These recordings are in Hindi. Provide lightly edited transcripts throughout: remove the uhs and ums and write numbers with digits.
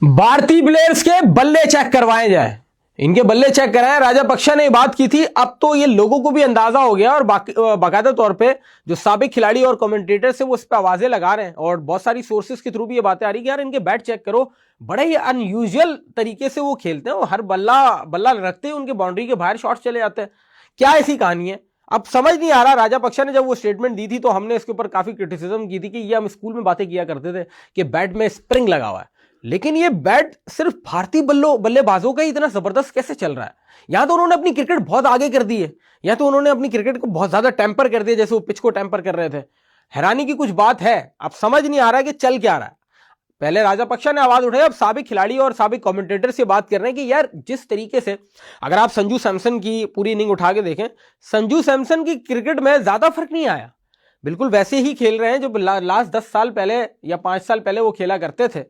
भारतीय प्लेयर्स के बल्ले चेक करवाए जाए, इनके बल्ले चेक कराएं। राजापक्षा ने बात की थी। अब तो ये लोगों को भी अंदाजा हो गया और बाकायदा तौर पे जो साबिक खिलाड़ी और कमेंटेटर से वो इस पर आवाजें लगा रहे हैं और बहुत सारी सोर्सेज के थ्रू भी ये बातें आ रही कि यार इनके बैट चेक करो, बड़े ही अनयूजुअल तरीके से वो खेलते हैं और हर बल्ला बल्ला रखते ही उनके बाउंड्री के बाहर शॉट्स चले जाते हैं। क्या ऐसी कहानी है, अब समझ नहीं आ रहा। राजापक्षा ने जब वो स्टेटमेंट दी थी तो हमने इसके ऊपर काफी क्रिटिसिज्म की थी कि ये हम स्कूल में बातें किया करते थे कि बैट में स्प्रिंग लगा हुआ है, लेकिन ये बैट सिर्फ भारतीय बल्लेबाजों का ही इतना जबरदस्त कैसे चल रहा है। यहां तो उन्होंने अपनी क्रिकेट बहुत आगे कर दी है, या तो उन्होंने अपनी क्रिकेट को बहुत ज्यादा टेम्पर कर दिया जैसे वो पिच को टेम्पर कर रहे थे। हैरानी की कुछ बात है, अब समझ नहीं आ रहा कि चल क्या रहा है। पहले राजापक्षा ने आवाज उठाई, अब साबिक खिलाड़ी और साबिक कमेंटेटर से बात कर रहे हैं कि यार जिस तरीके से अगर आप संजू सैमसन की पूरी इनिंग उठा के देखें, संजू सैमसन की क्रिकेट में ज्यादा फर्क नहीं आया, बिल्कुल वैसे ही खेल रहे हैं जो लास्ट 10 साल पहले या 5 साल पहले वो खेला करते थे।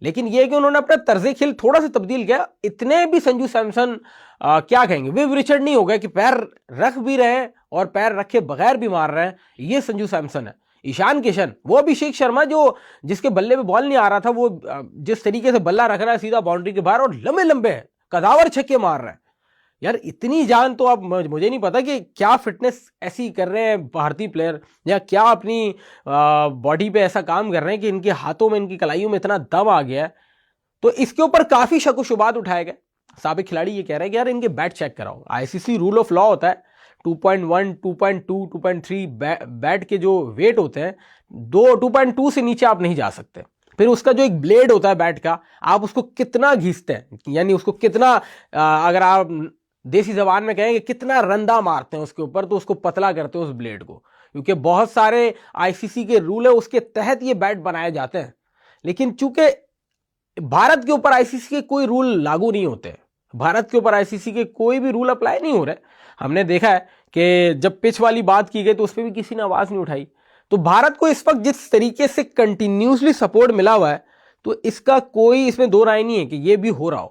लेकिन यह कि उन्होंने अपना तर्ज खेल थोड़ा सा तब्दील किया। इतने भी संजू सैमसन क्या कहेंगे, विव रिचर्ड नहीं हो गए कि पैर रख भी रहे हैं और पैर रखे बगैर भी मार रहे हैं। ये संजू सैमसन है। ईशान किशन, वो अभिषेक शर्मा जो जिसके बल्ले पे बॉल नहीं आ रहा था, वो जिस तरीके से बल्ला रख रहा है सीधा बाउंड्री के बाहर और लंबे लंबे कदावर छक्के मार रहे हैं। यार इतनी जान तो अब मुझे नहीं पता कि क्या फिटनेस ऐसी कर रहे हैं भारतीय प्लेयर, या क्या अपनी बॉडी पे ऐसा काम कर रहे हैं कि इनके हाथों में, इनकी कलाइयों में इतना दम आ गया है। तो इसके ऊपर काफी शक व शुबात उठाए गए। साबिक खिलाड़ी ये कह रहे हैं कि यार इनके बैट चेक कराओ। आईसीसी रूल ऑफ लॉ होता है 2.1, 2.2, 2.3 बैट के जो वेट होते हैं, 2.2 से नीचे आप नहीं जा सकते। फिर उसका जो एक ब्लेड होता है बैट का, आप उसको कितना घिसते हैं, यानी उसको कितना अगर आप देसी जबान में कहेंगे कितना रंदा मारते हैं उसके ऊपर, तो उसको पतला करते हैं उस ब्लेड को, क्योंकि बहुत सारे आईसीसी के रूल है उसके तहत ये बैट बनाए जाते हैं। लेकिन चूंकि भारत के ऊपर आईसीसी के कोई रूल लागू नहीं होते, भारत के ऊपर आईसीसी के कोई भी रूल अप्लाई नहीं हो रहे। हमने देखा है कि जब पिच वाली बात की गई तो उस पर भी किसी ने आवाज नहीं उठाई। तो भारत को इस वक्त जिस तरीके से कंटिन्यूसली सपोर्ट मिला हुआ है, तो इसका कोई इसमें दो राय नहीं है कि ये भी हो रहा हो।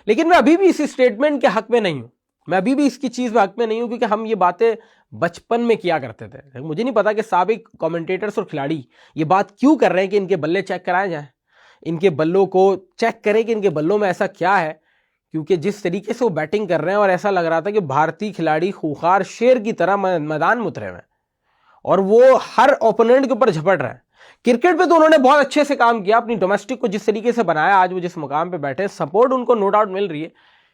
लेकिन मैं अभी भी इस स्टेटमेंट के हक में नहीं हूं, मैं अभी भी इसकी चीज में हक में नहीं हूं, क्योंकि हम ये बातें बचपन में किया करते थे। मुझे नहीं पता कि साबिक कमेंटेटर्स और खिलाड़ी ये बात क्यों कर रहे हैं कि इनके बल्ले चेक कराए जाए, इनके बल्लों को चेक करें कि इनके बल्लों में ऐसा क्या है। क्योंकि जिस तरीके से वो बैटिंग कर रहे हैं और ऐसा लग रहा था कि भारतीय खिलाड़ी खूंखार शेर की तरह मैदान में उतरे हुए और वो हर ओपोनेंट के ऊपर झपट रहे हैं। क्रिकेट पे तो उन्होंने बहुत अच्छे से काम किया, अपनी डोमेस्टिक को जिस तरीके से बनाया, आज वो जिस मुकाम पे बैठे, सपोर्ट उनको नो डाउट मिल रही है,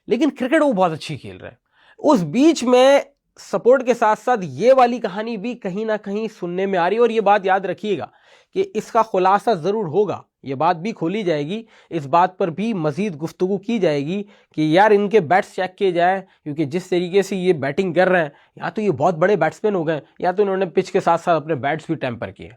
लेकिन क्रिकेट वो बहुत अच्छी खेल रहे हैं। उस बीच में सपोर्ट के साथ साथ ये वाली कहानी भी कहीं ना कहीं सुनने में आ रही है। और ये बात याद रखिएगा कि इसका खुलासा जरूर होगा, ये बात भी खोली जाएगी, इस बात पर भी मजीद गुफ्तगू की जाएगी कि यार इनके बैट्स चेक किए जाए, क्योंकि जिस तरीके से ये बैटिंग कर रहे हैं, या तो ये बहुत बड़े बैट्समैन हो गए, या तो इन्होंने पिच के साथ साथ अपने बैट्स भी टेम्पर किए।